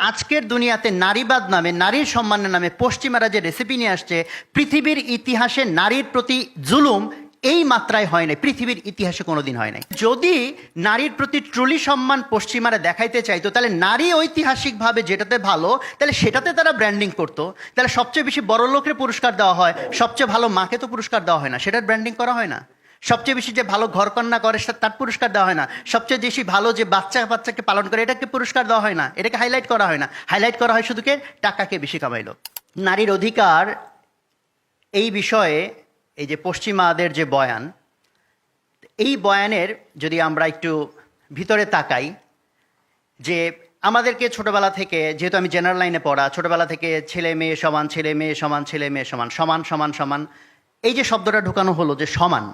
আজকের দুনিয়াতে নারীবাদ নামে, নারীর সম্মানের নামে পশ্চিমারা যে রেসিপি নিয়ে আসছে, পৃথিবীর ইতিহাসে নারীর প্রতি জুলুম এই মাত্রায় হয় নাই, পৃথিবীর ইতিহাসে কোনোদিন হয় নাই। যদি নারীর প্রতি ট্রুলি সম্মান পশ্চিমারা দেখাইতে চাইতো, তাহলে নারী ঐতিহাসিকভাবে যেটাতে ভালো, তাহলে সেটাতে তারা ব্র্যান্ডিং করতো। তাহলে সবচেয়ে বেশি বড় লোকের পুরস্কার দেওয়া হয়, সবচেয়ে ভালো মাকে তো পুরস্কার দেওয়া হয় না, সেটার ব্র্যান্ডিং করা হয় না। সবচেয়ে বেশি যে ভালো ঘরকন্যা করে তার পুরস্কার দেওয়া হয় না। সবচেয়ে বেশি ভালো যে বাচ্চাকে পালন করে এটাকে পুরস্কার দেওয়া হয় না, এটাকে হাইলাইট করা হয় না। হাইলাইট করা হয় শুধুকে টাকাকে বেশি কামাইলো। নারীর অধিকার এই বিষয়ে এই যে পশ্চিমাদের যে বয়ান, এই বয়ানের যদি আমরা একটু ভিতরে তাকাই, যে আমাদেরকে ছোটবেলা থেকে, যেহেতু আমি জেনারেল লাইনে পড়া, ছোটবেলা থেকে ছেলে মেয়ে সমান, ছেলে মেয়ে সমান, ছেলে মেয়ে সমান, সমান সমান সমান, এই যে শব্দটা ঢুকানো হলো যে সমান,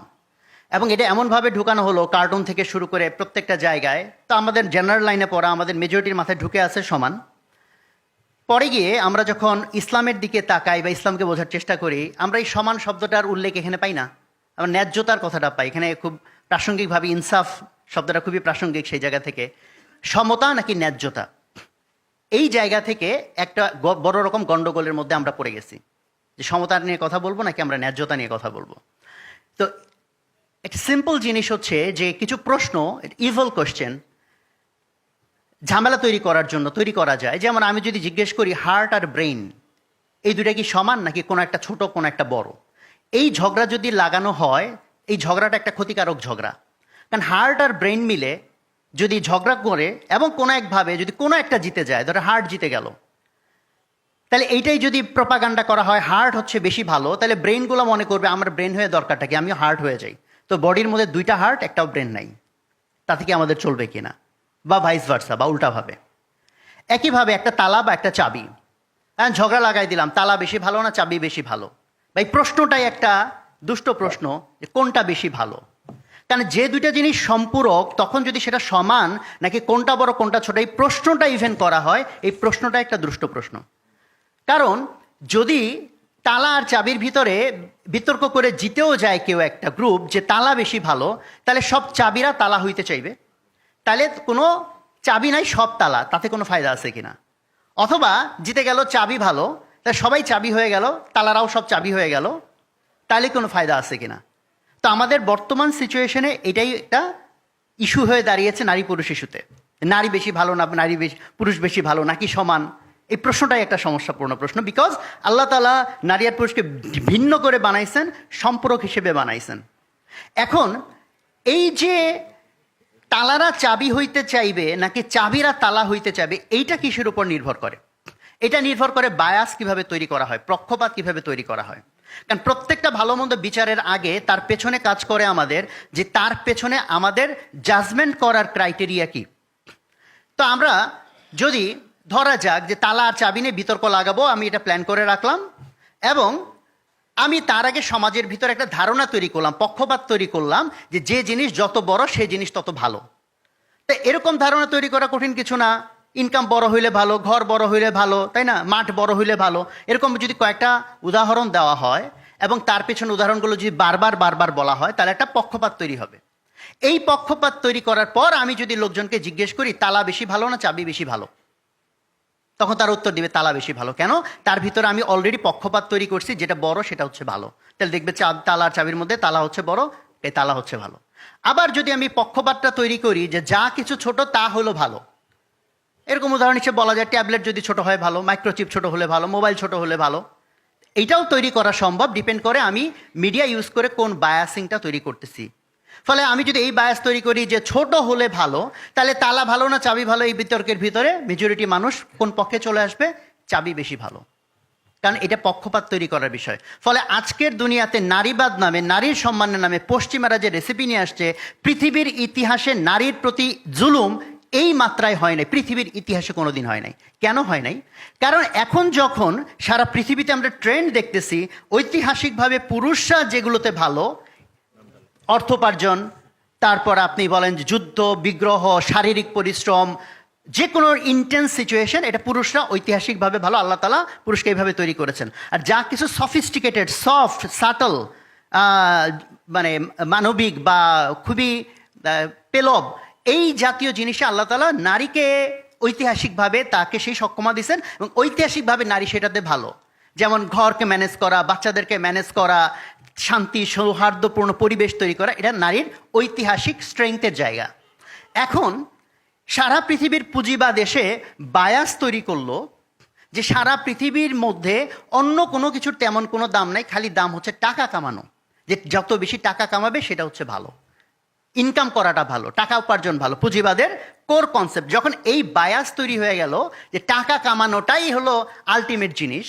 এবং এটা এমনভাবে ঢুকানো হলো কার্টুন থেকে শুরু করে প্রত্যেকটা জায়গায়, তো আমাদের জেনারেল লাইনে পড়া আমাদের মেজরিটির মাথায় ঢুকে আছে সমান। পরে গিয়ে আমরা যখন ইসলামের দিকে তাকাই বা ইসলামকে বোঝার চেষ্টা করি, আমরা এই সমান শব্দটার উল্লেখ এখানে পাই না, আমরা ন্যায্যতার কথাটা পাই। এখানে খুব প্রাসঙ্গিকভাবে ইনসাফ শব্দটা খুবই প্রাসঙ্গিক। সেই জায়গা থেকে সমতা নাকি ন্যায্যতা, এই জায়গা থেকে একটা বড় রকম গন্ডগোলের মধ্যে আমরা পড়ে গেছি, যে সমতা নিয়ে কথা বলবো নাকি আমরা ন্যায্যতা নিয়ে কথা বলবো। তো একটা সিম্পল জিনিস হচ্ছে যে কিছু প্রশ্ন, ইভল কোশ্চেন, ঝামেলা তৈরি করার জন্য তৈরি করা যায়। যেমন আমি যদি জিজ্ঞেস করি হার্ট আর ব্রেইন এই দুটা কি সমান নাকি কোনো একটা ছোট কোনো একটা বড়, এই ঝগড়া যদি লাগানো হয়, এই ঝগড়াটা একটা ক্ষতিকারক ঝগড়া। কারণ হার্ট আর ব্রেইন মিলে যদি ঝগড়া করে এবং কোনো একভাবে যদি কোনো একটা জিতে যায়, ধরো হার্ট জিতে গেল, তাহলে এইটাই যদি প্রপাগান্ডা করা হয় হার্ট হচ্ছে বেশি ভালো, তাহলে ব্রেইনগুলো মনে করবে আমার ব্রেন হয়ে দরকারটা কি, আমি হার্ট হয়ে যাই। তো বডির মধ্যে দুইটা হার্ট একটাও ব্রেন নাই, তাতে কি আমাদের চলবে কিনা, বা ভাইস ভার্সা বা উল্টাভাবে। একইভাবে একটা তালা বা একটা চাবি, ঝগড়া লাগাই দিলাম, তালা বেশি ভালো না চাবি বেশি ভালো। বা এই প্রশ্নটাই একটা দুষ্ট প্রশ্ন, যে কোনটা বেশি ভালো। কারণ যে দুইটা জিনিস সম্পূরক, তখন যদি সেটা সমান নাকি কোনটা বড় কোনটা ছোট, এই প্রশ্নটা ইভেন করা হয়, এই প্রশ্নটা একটা দুষ্ট প্রশ্ন। কারণ যদি তালা আর চাবির ভিতরে বিতর্ক করে জিতেও যায় কেউ একটা গ্রুপ যে তালা বেশি ভালো, তাহলে সব চাবিরা তালা হইতে চাইবে, তাহলে কোনো চাবি নাই সব তালা, তাতে কোনো ফায়দা আছে কিনা। অথবা জিতে গেল চাবি ভালো, তাহলে সবাই চাবি হয়ে গেল, তালারাও সব চাবি হয়ে গেল, তাহলে কোনো ফায়দা আছে কিনা। তো আমাদের বর্তমান সিচুয়েশনে এটাই একটা ইস্যু হয়ে দাঁড়িয়েছে নারী পুরুষ ইস্যুতে। নারী বেশি ভালো না নারী বেশি, পুরুষ বেশি ভালো নাকি সমান, এই প্রশ্নটাই একটা সমস্যাপূর্ণ প্রশ্ন। বিকজ আল্লাহ তাআলা নারী আর পুরুষকে ভিন্ন করে বানাইছেন, সম্পূরক হিসেবে বানাইছেন। এখন এই যে তালারা চাবি হইতে চাইবে নাকি চাবিরা তালা হইতে চাইবে, এইটা কিসের উপর নির্ভর করে? এটা নির্ভর করে বায়াস কিভাবে তৈরি করা হয়, পক্ষপাত কিভাবে তৈরি করা হয়। কারণ প্রত্যেকটা ভালো মন্দ বিচারের আগে তার পেছনে কাজ করে আমাদের, যে তার পেছনে আমাদের জাজমেন্ট করার ক্রাইটেরিয়া কি। তো আমরা যদি ধরা যাক যে তালা আর চাবি নিয়ে বিতর্ক লাগাবো, আমি এটা প্ল্যান করে রাখলাম, এবং আমি তার আগে সমাজের ভিতরে একটা ধারণা তৈরি করলাম, পক্ষপাত তৈরি করলাম, যে যে জিনিস যত বড় সেই জিনিস তত ভালো। তো এরকম ধারণা তৈরি করা কঠিন কিছু না। ইনকাম বড় হইলে ভালো, ঘর বড় হইলে ভালো, তাই না, মাঠ বড় হইলে ভালো, এরকম যদি কয়েকটা উদাহরণ দেওয়া হয় এবং তার পেছনে উদাহরণগুলো যদি বারবার বারবার বলা হয়, তাহলে একটা পক্ষপাত তৈরি হবে। এই পক্ষপাত তৈরি করার পর আমি যদি লোকজনকে জিজ্ঞেস করি তালা বেশি ভালো না চাবি বেশি ভালো, তখন তার উত্তর দিবে তালা বেশি ভালো। কেন? তার ভিতরে আমি অলরেডি পক্ষপাত তৈরি করছি, যেটা বড় সেটা হচ্ছে ভালো। তাহলে দেখবে তালা আর চাবির মধ্যে তালা হচ্ছে বড়, এই তালা হচ্ছে ভালো। আবার যদি আমি পক্ষপাতটা তৈরি করি যে যা কিছু ছোট তা হলো ভালো, এরকম উদাহরণ হিসেবে বলা যায় ট্যাবলেট যদি ছোট হয় ভালো, মাইক্রোচিপ ছোট হলে ভালো, মোবাইল ছোট হলে ভালো। এইটাও তৈরি করা সম্ভব, ডিপেন্ড করে আমি মিডিয়া ইউজ করে কোন বায়াসিংটা তৈরি করতেছি। ফলে আমি যদি এই বায়াস তৈরি করি যে ছোট হলে ভালো, তাহলে তালা ভালো না চাবি ভালো, এই বিতর্কের ভিতরে মেজরিটি মানুষ কোন পক্ষে চলে আসবে, চাবি বেশি ভালো। কারণ এটা পক্ষপাত তৈরি করার বিষয়। ফলে আজকের দুনিয়াতে নারীবাদ নামে, নারীর সম্মানের নামে পশ্চিমারা যে রেসিপি নিয়ে আসছে, পৃথিবীর ইতিহাসে নারীর প্রতি জুলুম এই মাত্রায় হয় নাই, পৃথিবীর ইতিহাসে কোনোদিন হয় নাই। কেন হয় নাই? কারণ এখন যখন সারা পৃথিবীতে আমরা ট্রেন্ড দেখতেছি, ঐতিহাসিকভাবে পুরুষরা যেগুলোতে ভালো, অর্থোপার্জন, তারপর আপনি বলেন যুদ্ধ বিগ্রহ, শারীরিক পরিশ্রম, যে কোনো ইন্টেন্স সিচুয়েশন, এটা পুরুষরা ঐতিহাসিকভাবে ভালো। আল্লাহ তাআলা পুরুষকে এইভাবে তৈরি করেছেন। আর যা কিছু সফিস্টিকেটেড, সফট, সাটল, মানে মানবিক বা খুবই পেলব, এই জাতীয় জিনিসে আল্লাহ তাআলা নারীকে ঐতিহাসিকভাবে তাকে সেই সক্ষমতা দিয়েছেন এবং ঐতিহাসিকভাবে নারী সেটাতে ভালো। যেমন ঘরকে ম্যানেজ করা, বাচ্চাদেরকে ম্যানেজ করা, শান্তি সৌহার্দ্যপূর্ণ পরিবেশ তৈরি করা, এটা নারীর ঐতিহাসিক স্ট্রেংথের জায়গা। এখন সারা পৃথিবীর পুঁজিবাদ এসে বায়াস তৈরি করলো যে সারা পৃথিবীর মধ্যে অন্য কোনো কিছুর তেমন কোনো দাম নাই, খালি দাম হচ্ছে টাকা কামানো, যে যত বেশি টাকা কামাবে সেটা হচ্ছে ভালো, ইনকাম করাটা ভালো, টাকা উপার্জন ভালো। পুঁজিবাদের কোর কনসেপ্ট যখন এই বায়াস তৈরি হয়ে গেল যে টাকা কামানোটাই হলো আলটিমেট জিনিস,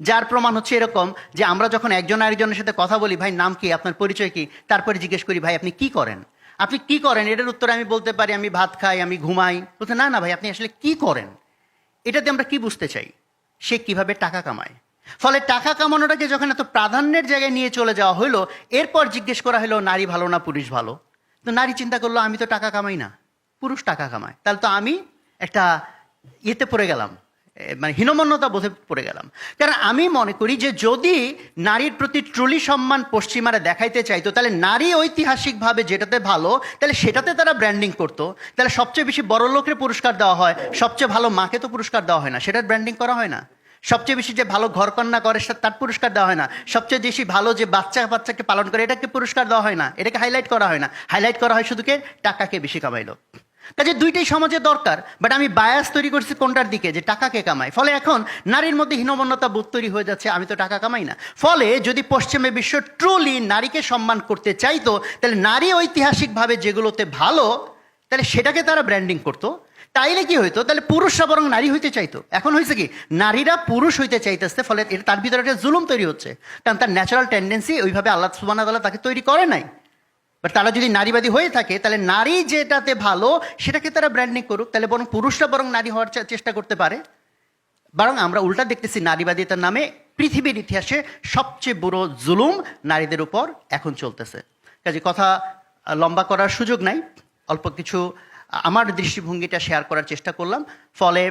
যার প্রমাণ হচ্ছে এরকম যে আমরা যখন একজন আরেকজনের সাথে কথা বলি, ভাই নাম কি, আপনার পরিচয় কি, তারপরে জিজ্ঞেস করি ভাই আপনি কি করেন, আপনি কি করেন, এটার উত্তরে আমি বলতে পারি আমি ভাত খাই, আমি ঘুমাই। বলতে না না ভাই আপনি আসলে কি করেন, এটাতে আমরা কি বুঝতে চাই, সে কিভাবে টাকা কামায়। ফলে টাকা কামানোটাকে যখন এত প্রাধান্যের জায়গায় নিয়ে চলে যাওয়া হলো, এরপর জিজ্ঞেস করা হলো নারী ভালো না পুরুষ ভালো। তো নারী চিন্তা করলো আমি তো টাকা কামাই না, পুরুষ টাকা কামায়, তাহলে তো আমি একটা ইয়েতে পড়ে গেলাম, মানে হীনমন্যতা বোধে পড়ে গেলাম। কারণ আমি মনে করি যে যদি নারীর প্রতি ট্রুলি সম্মান পশ্চিমারা দেখাইতে চাইতো, তাহলে নারী ঐতিহাসিকভাবে যেটাতে ভালো তাহলে সেটাতে তারা ব্র্যান্ডিং করতো। তাহলে সবচেয়ে বেশি বড় লোকের পুরস্কার দেওয়া হয়, সবচেয়ে ভালো মাকে তো পুরস্কার দেওয়া হয় না, সেটার ব্র্যান্ডিং করা হয় না। সবচেয়ে বেশি যে ভালো ঘরকন্যা করে তার পুরস্কার দেওয়া হয় না, সবচেয়ে বেশি ভালো যে বাচ্চাকে পালন করে এটাকে পুরস্কার দেওয়া হয় না, এটাকে হাইলাইট করা হয় না। হাইলাইট করা হয় শুধু কে, টাকাকে বেশি কামাইলো। কাজে দুইটাই সমাজে দরকার, বাট আমি বায়াস তৈরি করছি কোনটার দিকে, যে টাকাকে কামাই। ফলে এখন নারীর মধ্যে হীনমন্যতা বোধ তৈরি হয়ে যাচ্ছে, আমি তো টাকা কামাই না। ফলে যদি পশ্চিমা বিশ্ব ট্রুলি নারীকে সম্মান করতে চাইতো, তাহলে নারী ঐতিহাসিকভাবে যেগুলোতে ভালো তাহলে সেটাকে তারা ব্র্যান্ডিং করতো। তাইলে কি হইতো, তাহলে পুরুষরা বরং নারী হইতে চাইতো। এখন হয়েছে কি, নারীরা পুরুষ হইতে চাইতেছে, ফলে তার ভিতরে একটা জুলুম তৈরি হচ্ছে, কারণ তার ন্যাচারাল টেন্ডেন্সি ওইভাবে আল্লাহ সুবহানাহু ওয়া তাআলা তাকে তৈরি করে নাই। বাট তারা যদি নারীবাদী হয়ে থাকে, তাহলে নারী যেটাতে ভালো সেটাকে তারা ব্র্যান্ডিং করুক, তাহলে বরং পুরুষরা বরং নারী হওয়ার চেষ্টা করতে পারে। বরং আমরা উল্টা দেখতেছি নারীবাদিতার নামে পৃথিবীর ইতিহাসে সবচেয়ে বড় জুলুম নারীদের উপর এখন চলতেছে। কাজে কথা লম্বা করার সুযোগ নাই, অল্প কিছু আমার দৃষ্টিভঙ্গিটা শেয়ার করার চেষ্টা করলাম। ফলে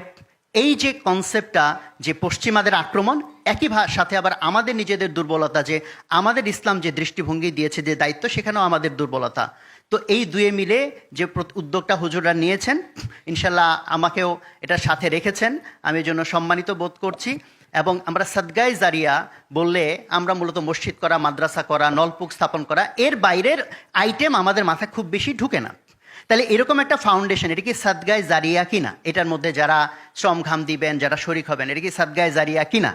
এই যে কনসেপ্টটা, যে পশ্চিমাদের আক্রমণ, একই সাথে আবার আমাদের নিজেদের দুর্বলতা, যে আমাদের ইসলাম যে দৃষ্টিভঙ্গি দিয়েছে, যে দায়িত্ব, সেখানেও আমাদের দুর্বলতা। তো এই দুয়ে মিলে যে উদ্যোগটা হুজুররা নিয়েছেন, ইনশাল্লাহ আমাকেও এটার সাথে রেখেছেন, আমি এর জন্য সম্মানিত বোধ করছি। এবং আমরা সাদগায়ে জারিয়া বললে আমরা মূলত মসজিদ করা, মাদ্রাসা করা, নলকূপ স্থাপন করা, এর বাইরের আইটেম আমাদের মাথায় খুব বেশি ঢুকে না। তাহলে এরকম একটা ফাউন্ডেশন, এটা কি সাদগায়ে জারিয়া কিনা, এটার মধ্যে যারা শ্রম ঘাম দিবেন, যারা শরিক হবেন, এটা কি সাদগায়ে জারিয়া কিনা,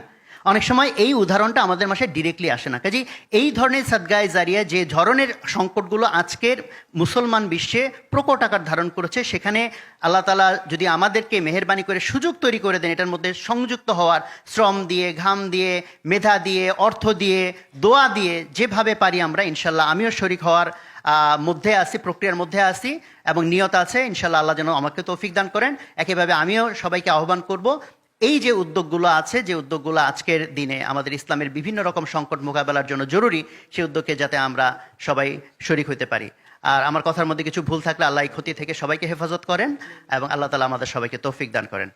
অনেক সময় এই উদাহরণটা আমাদের মাসে ডিরেক্টলি আসে না। কাজেই এই ধরনের সাদগায়ে জারিয়া, যে ধরনের সংকটগুলো আজকের মুসলমান বিশ্বে প্রকট আকার ধারণ করেছে, সেখানে আল্লাহ তাআলা যদি আমাদেরকে মেহেরবানি করে সুযোগ তৈরি করে দেন এটার মধ্যে সংযুক্ত হওয়ার, শ্রম দিয়ে, ঘাম দিয়ে, মেধা দিয়ে, অর্থ দিয়ে, দোয়া দিয়ে, যেভাবে পারি আমরা, ইনশাল্লাহ আমিও শরিক হওয়ার মধ্যে আসি, প্রক্রিয়ার মধ্যে আসি এবং নিয়ত আছে। ইনশাল্লাহ আল্লাহ যেন আমাকে তৌফিক দান করেন। একইভাবে আমিও সবাইকে আহ্বান করব, এই যে উদ্যোগগুলো আছে, যে উদ্যোগগুলো আজকের দিনে আমাদের ইসলামের বিভিন্ন রকম সংকট মোকাবেলার জন্য জরুরি, সেই উদ্যোগে যাতে আমরা সবাই শরিক হতে পারি। আর আমার কথার মধ্যে কিছু ভুল থাকলে আল্লাহ এই ক্ষতি থেকে সবাইকে হেফাজত করেন এবং আল্লাহ তাআলা আমাদের সবাইকে তৌফিক দান করেন।